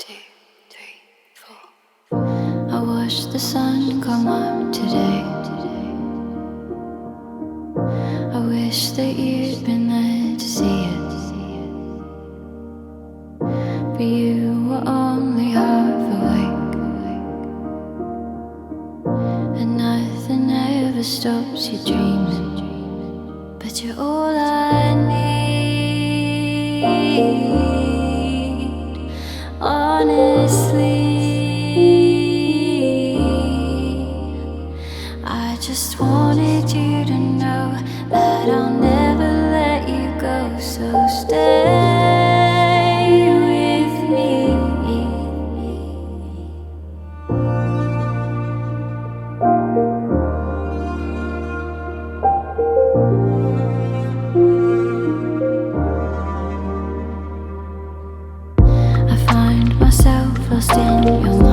2, 3, 4. I watched the sun come up today. I wish that you'd been there to see it, but you were only half awake, and nothing ever stops you dreaming, but you're all I need, honestly. I just wanted you to know that I'll never let you go, so stay with me. I find myself lost in your mind.